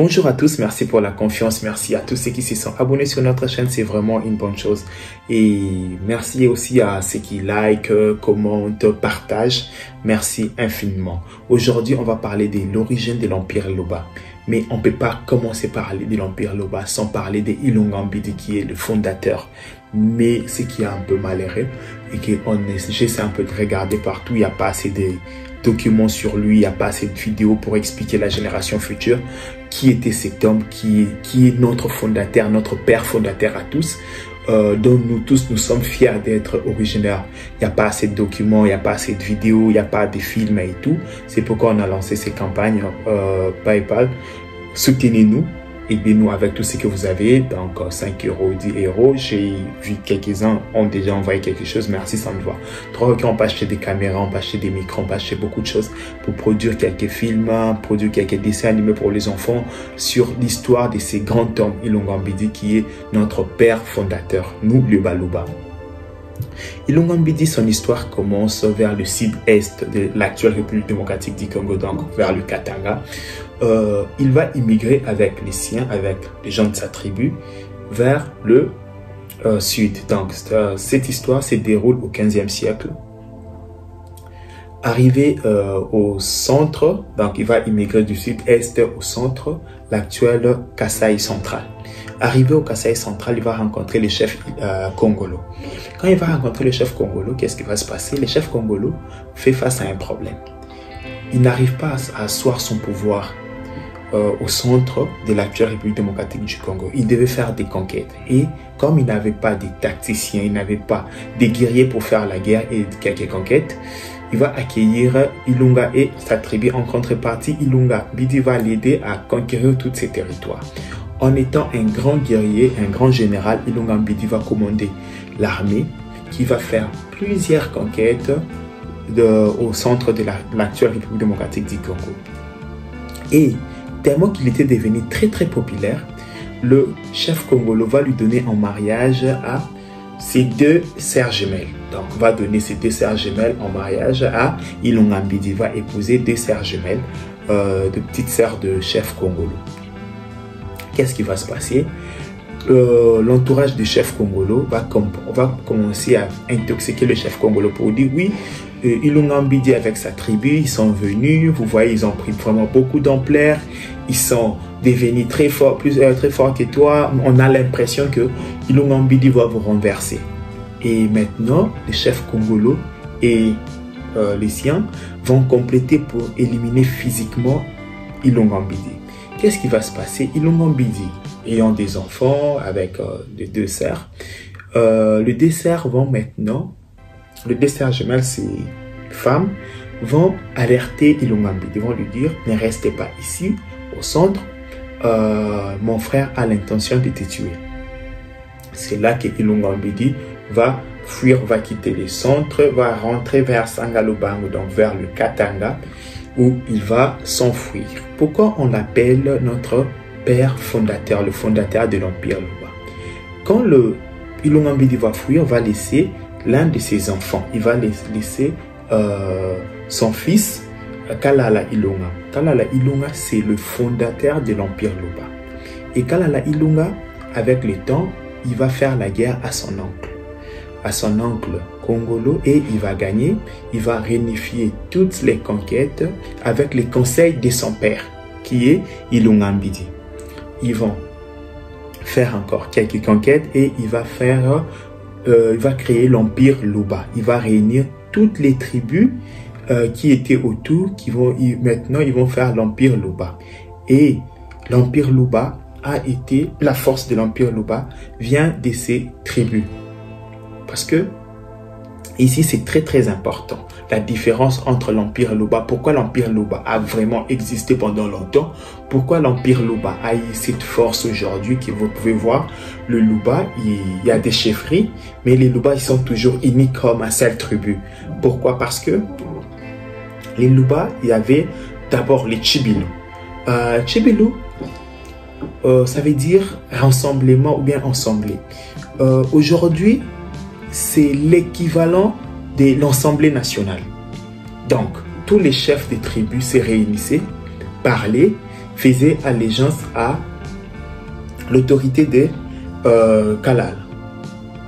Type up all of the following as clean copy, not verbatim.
Bonjour à tous, merci pour la confiance, merci à tous ceux qui se sont abonnés sur notre chaîne, c'est vraiment une bonne chose. Et merci aussi à ceux qui like, commentent, partagent, merci infiniment. Aujourd'hui, on va parler de l'origine de l'Empire Loba. Mais on ne peut pas commencer par parler de l'Empire Loba sans parler de Ilunga Mbidi qui est le fondateur. Mais ce qui est un peu malheureux et que j'essaie un peu de regarder partout, il n'y a pas assez de documents sur lui, il n'y a pas assez de vidéos pour expliquer à la génération future qui était cet homme, qui est notre fondateur, notre père fondateur à tous, dont nous tous nous sommes fiers d'être originaires. Il n'y a pas assez de documents, il n'y a pas assez de vidéos, il n'y a pas de films et tout. C'est pourquoi on a lancé ces campagnes PayPal. Soutenez-nous, aidez-nous avec tout ce que vous avez. Donc 5 euros, 10 euros. J'ai vu quelques-uns ont déjà envoyé quelque chose. Merci, ça me va. 3 euros, on peut acheter des caméras, on peut acheter des micros, on peut acheter beaucoup de choses pour produire quelques films, produire quelques dessins animés pour les enfants sur l'histoire de ces grands hommes Ilunga Mbidi qui est notre père fondateur, nous le Baluba. Ilunga Mbidi, son histoire commence vers le sud-est de l'actuelle République démocratique du Congo, donc vers le Katanga. Il va immigrer avec les siens, avec les gens de sa tribu, vers le sud. Donc, cette histoire se déroule au 15e siècle. Arrivé au centre, donc il va immigrer du sud-est au centre, l'actuel Kasaï central. Arrivé au Kasaï central, il va rencontrer le chef Congolo. Quand il va rencontrer le chef Congolo, qu'est-ce qui va se passer? Le chef Congolo fait face à un problème. Il n'arrive pas à asseoir son pouvoir au centre de l'actuelle République démocratique du Congo. Il devait faire des conquêtes. Et comme il n'avait pas de tacticiens, il n'avait pas de guerriers pour faire la guerre et quelques conquêtes, il va accueillir Ilunga et sa tribu. En contrepartie, Ilunga Mbidi va l'aider à conquérir tous ces territoires. En étant un grand guerrier, un grand général, Ilunga Mbidi va commander l'armée qui va faire plusieurs conquêtes au centre de l'actuelle République démocratique du Congo. Et tellement qu'il était devenu très populaire, le chef congolo va lui donner en mariage à ses deux sœurs jumelles. Donc, va donner ses deux sœurs jumelles en mariage à Ilunga Mbidi. Va épouser deux sœurs jumelles, de petites sœurs de chef congolo. Qu'est-ce qui va se passer? L'entourage du chef congolo va commencer à intoxiquer le chef congolo pour dire oui, Ilunga Mbidi avec sa tribu, ils sont venus, vous voyez, ils ont pris vraiment beaucoup d'ampleur, ils sont devenus très forts, très forts que toi, on a l'impression que Ilunga Mbidi va vous renverser. Et maintenant, le chef congolo et les siens vont compléter pour éliminer physiquement Ilunga Mbidi. Qu'est-ce qui va se passer? Ilunga Mbidi ayant des enfants avec les deux sœurs, les deux sœurs vont maintenant, les deux sœurs jumelles, ces femmes, vont alerter Ilunga Mbidi, ils vont lui dire ne restez pas ici au centre, mon frère a l'intention de te tuer. C'est là que Ilunga Mbidi va fuir, va quitter le centre, va rentrer vers Sangalobango, donc vers le Katanga, où il va s'enfuir. Pourquoi on l'appelle notre père fondateur, le fondateur de l'Empire Loba? Quand Ilunga Mbidi va fuir, va laisser l'un de ses enfants. Il va laisser son fils, Kalala Ilunga. Kalala Ilunga, c'est le fondateur de l'Empire Loba. Et Kalala Ilunga, avec le temps, il va faire la guerre à son oncle Congolo, et il va gagner. Il va réunifier toutes les conquêtes avec les conseils de son père, qui est Ilunga Mbidi. Ils vont faire encore quelques conquêtes et il va créer l'Empire Loba. Il va réunir toutes les tribus qui étaient autour, maintenant ils vont faire l'Empire Loba. Et l'Empire Loba la force de l'Empire Loba vient de ces tribus. Parce que ici c'est très important. La différence entre l'Empire Loba, pourquoi l'Empire Loba a vraiment existé pendant longtemps, pourquoi l'Empire Loba a eu cette force aujourd'hui que vous pouvez voir. Le Loba, il y a des chefferies, mais les Loba, ils sont toujours unis comme un seul tribu. Pourquoi? Parce que les Loba, il y avait d'abord les Chibilu. Chibilu, ça veut dire rassemblement ou bien ensemblé. Aujourd'hui, c'est l'équivalent de l'Assemblée nationale. Donc, tous les chefs des tribus se réunissaient, parlaient, faisaient allégeance à l'autorité de Kalala.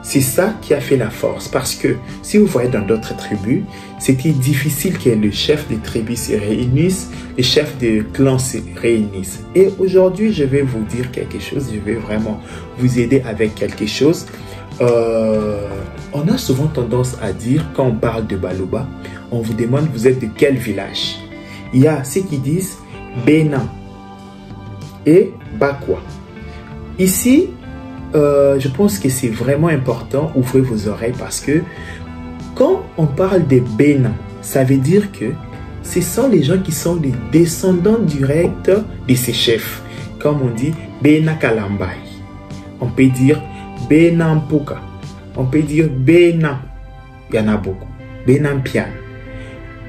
C'est ça qui a fait la force, parce que si vous voyez dans d'autres tribus, c'était difficile que le chef de tribu se réunisse, les chefs de clan se réunissent. Et aujourd'hui, je vais vous dire quelque chose, je vais vraiment vous aider avec quelque chose. On a souvent tendance à dire, quand on parle de Baluba, on vous demande vous êtes de quel village. Il y a ceux qui disent Bena et Bakwa. Ici, je pense que c'est vraiment important, ouvrez vos oreilles, parce que quand on parle des Bena, ça veut dire que ce sont les gens qui sont les descendants directs de ces chefs. Comme on dit Bena Kalambai, on peut dire Bena Mpuka, on peut dire Bena, il y en a beaucoup, Bena Mpian.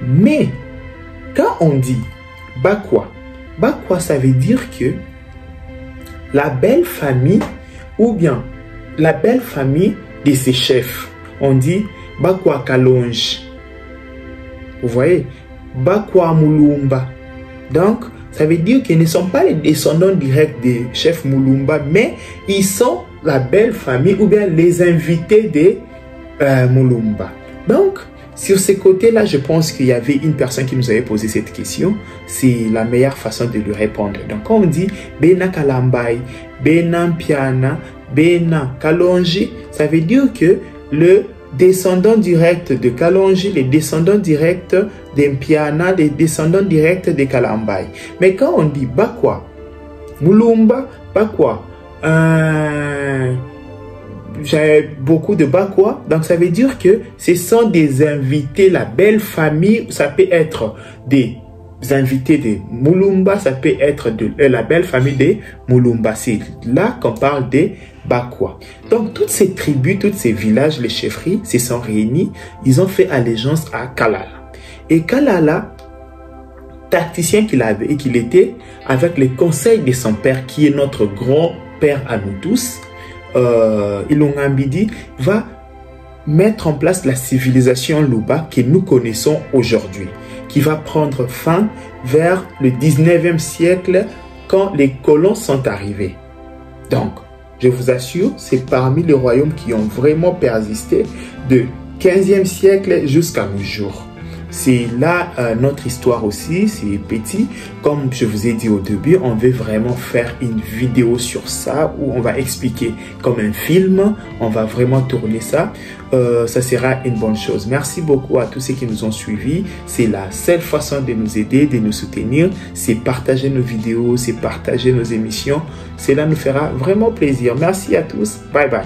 Mais quand on dit Bakwa, Bakwa, ça veut dire que la belle famille, ou bien la belle famille de ses chefs, on dit Bakwa Kalonji. Vous voyez, Bakwa Mulumba. Donc, ça veut dire qu'ils ne sont pas les descendants directs des chefs Mulumba, mais ils sont la belle famille ou bien les invités de Mulumba. Donc, sur ce côté-là, je pense qu'il y avait une personne qui nous avait posé cette question. C'est la meilleure façon de lui répondre. Donc, quand on dit Bena Kalambai, Bena Mpiana, Bena Kalonji, ça veut dire que le descendant direct de Kalonji, les descendants directs de Mpiana, les descendants directs de Kalambai. Mais quand on dit Bakwa, Mulumba, Bakwa, j'ai beaucoup de Bakwa, donc ça veut dire que ce sont des invités, la belle famille, ça peut être des invités de Mulumba, ça peut être de la belle famille de Mulumba. C'est là qu'on parle des Bakwa. Donc toutes ces tribus, tous ces villages, les chefferies se sont réunis, ils ont fait allégeance à Kalala. Et Kalala, tacticien qu'il avait et qu'il était, avec les conseils de son père, qui est notre grand-père à nous tous, Ilongambidi, va mettre en place la civilisation Luba que nous connaissons aujourd'hui, qui va prendre fin vers le 19e siècle quand les colons sont arrivés. Donc, je vous assure, c'est parmi les royaumes qui ont vraiment persisté de 15e siècle jusqu'à nos jours. C'est là notre histoire aussi, c'est petit. Comme je vous ai dit au début, on veut vraiment faire une vidéo sur ça où on va expliquer comme un film. On va vraiment tourner ça. Ça sera une bonne chose. Merci beaucoup à tous ceux qui nous ont suivis. C'est la seule façon de nous aider, de nous soutenir. C'est partager nos vidéos, c'est partager nos émissions. Cela nous fera vraiment plaisir. Merci à tous. Bye bye.